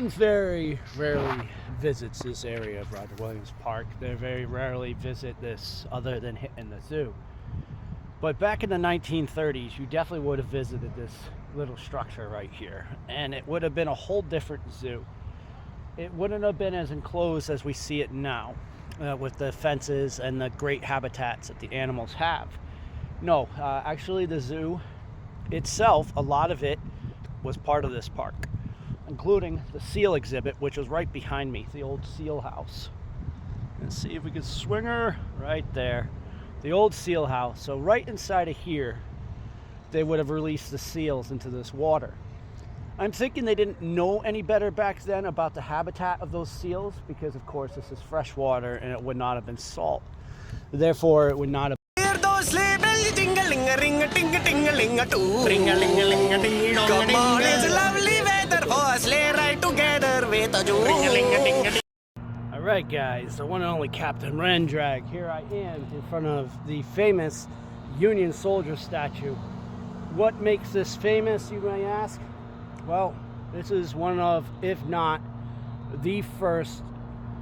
one very rarely visits this area of Roger Williams Park. They very rarely visit this other than hitting the zoo. But back in the 1930s, you definitely would have visited this little structure right here. And it would have been a whole different zoo. It wouldn't have been as enclosed as we see it now, with the fences and the great habitats that the animals have. No, actually the zoo itself, a lot of it was part of this park, including the seal exhibit, which was right behind me, the old seal house. Let's see if we can swing her right there. The old seal house. So right inside of here, they would have released the seals into this water. I'm thinking they didn't know any better back then about the habitat of those seals, because of course this is fresh water and it would not have been salt. Therefore, it would not have. Alright guys, the one and only Captain Rendrag. Here I am in front of the famous Union soldier statue. What makes this famous, you may ask? Well, this is one of, if not the first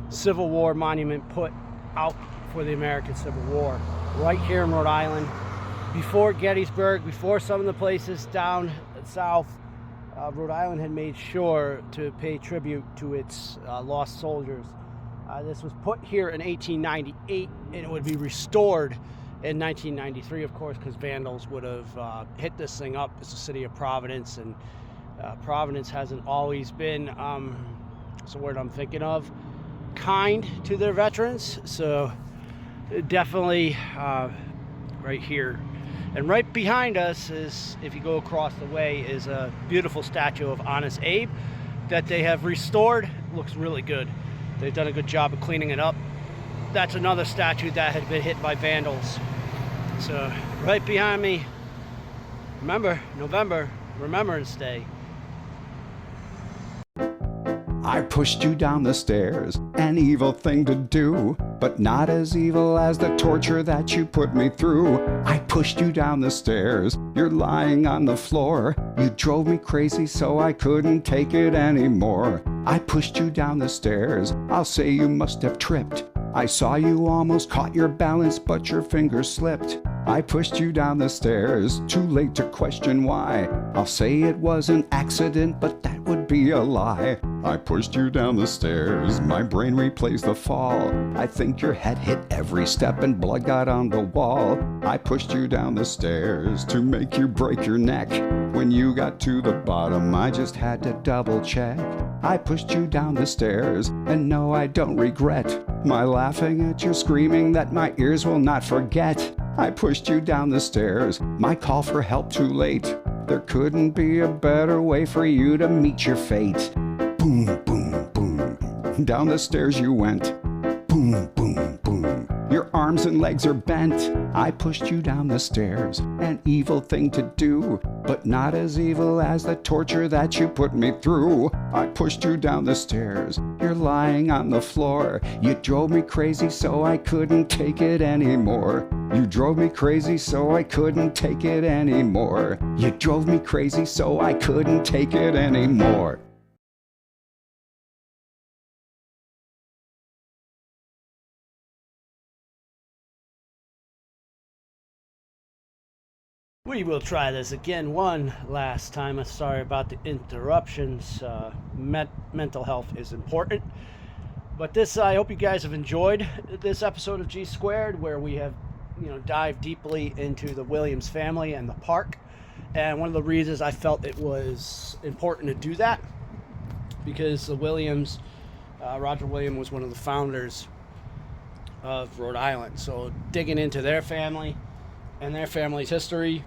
Civil War monument put out for the American Civil War, right here in Rhode Island. Before Gettysburg, before some of the places down south, Rhode Island had made sure to pay tribute to its lost soldiers. This was put here in 1898, and it would be restored in 1993, of course, because vandals would have hit this thing up. It's the city of Providence, and Providence hasn't always been, what's the word I'm thinking of, kind to their veterans. So definitely right here. And right behind us is, if you go across the way, is a beautiful statue of Honest Abe that they have restored. Looks really good. They've done a good job of cleaning it up. That's another statue that had been hit by vandals. So right behind me, remember, November, Remembrance Day. I pushed you down the stairs, an evil thing to do, but not as evil as the torture that you put me through. I pushed you down the stairs, you're lying on the floor. You drove me crazy so I couldn't take it anymore. I pushed you down the stairs, I'll say you must have tripped. I saw you almost caught your balance, but your fingers slipped. I pushed you down the stairs, too late to question why. I'll say it was an accident, but that would be a lie. I pushed you down the stairs, my brain replays the fall. I think your head hit every step and blood got on the wall. I pushed you down the stairs to make you break your neck. When you got to the bottom, I just had to double check. I pushed you down the stairs, and no, I don't regret my laughing at your screaming that my ears will not forget. I pushed you down the stairs, my call for help too late. There couldn't be a better way for you to meet your fate. Boom, boom, boom. Down the stairs you went. Boom, boom, boom. Your arms and legs are bent. I pushed you down the stairs, an evil thing to do, but not as evil as the torture that you put me through. I pushed you down the stairs, you're lying on the floor. You drove me crazy so I couldn't take it anymore. You drove me crazy so I couldn't take it anymore. You drove me crazy so I couldn't take it anymore. We will try this again one last time. I'm sorry about the interruptions. Mental health is important. But this, I hope you guys have enjoyed this episode of G Squared, where we have, dived deeply into the Williams family and the park. And one of the reasons I felt it was important to do that, because the Williams, Roger Williams was one of the founders of Rhode Island. So digging into their family and their family's history,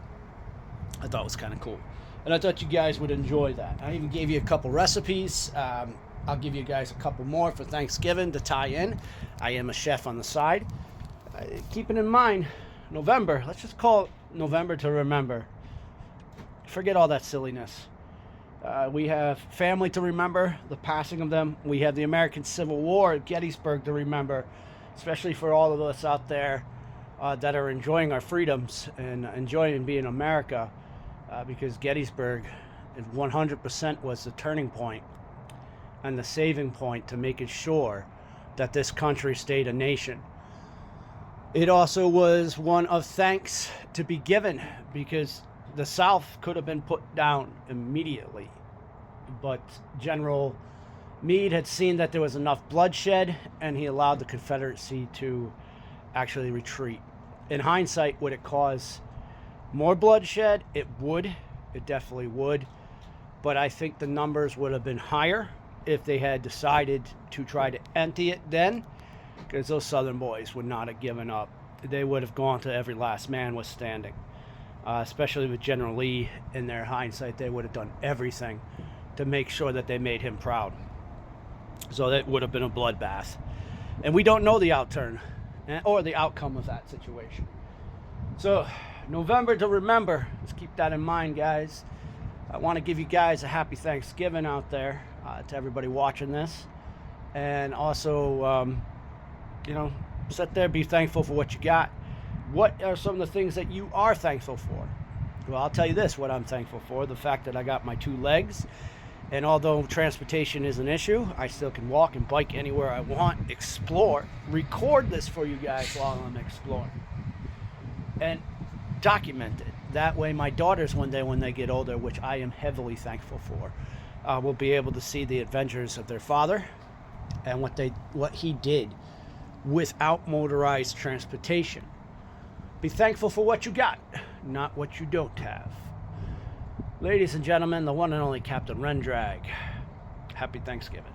I thought was kind of cool. And I thought you guys would enjoy that. I even gave you a couple recipes. I'll give you guys a couple more for Thanksgiving to tie in. I am a chef on the side. Keeping in mind, November, let's just call it November to remember. Forget all that silliness. We have family to remember, the passing of them. We have the American Civil War at Gettysburg to remember, especially for all of us out there that are enjoying our freedoms and enjoying being America, because Gettysburg 100% was the turning point. and the saving point to making sure that this country stayed a nation. It also was one of thanks to be given, because the South could have been put down immediately. But General Meade had seen that there was enough bloodshed, and he allowed the Confederacy to actually retreat. In hindsight, would it cause more bloodshed? It would. It definitely would. But I think the numbers would have been higher if they had decided to try to empty it then, because those Southern boys would not have given up. They would have gone to every last man was standing. Especially with General Lee. In their hindsight, they would have done everything to make sure that they made him proud. So that would have been a bloodbath. And we don't know the outturn or the outcome of that situation. So, November to remember. Let's keep that in mind, guys. I want to give you guys a happy Thanksgiving out there to everybody watching this. And also, sit there, be thankful for what you got. What are some of the things that you are thankful for? Well, I'll tell you this, what I'm thankful for. The fact that I got my 2 legs. And although transportation is an issue, I still can walk and bike anywhere I want, explore, record this for you guys while I'm exploring, and document it. That way my daughters one day when they get older, which I am heavily thankful for, will be able to see the adventures of their father and what he did without motorized transportation. Be thankful for what you got, not what you don't have. Ladies and gentlemen, the one and only Captain Rendrag. Happy Thanksgiving.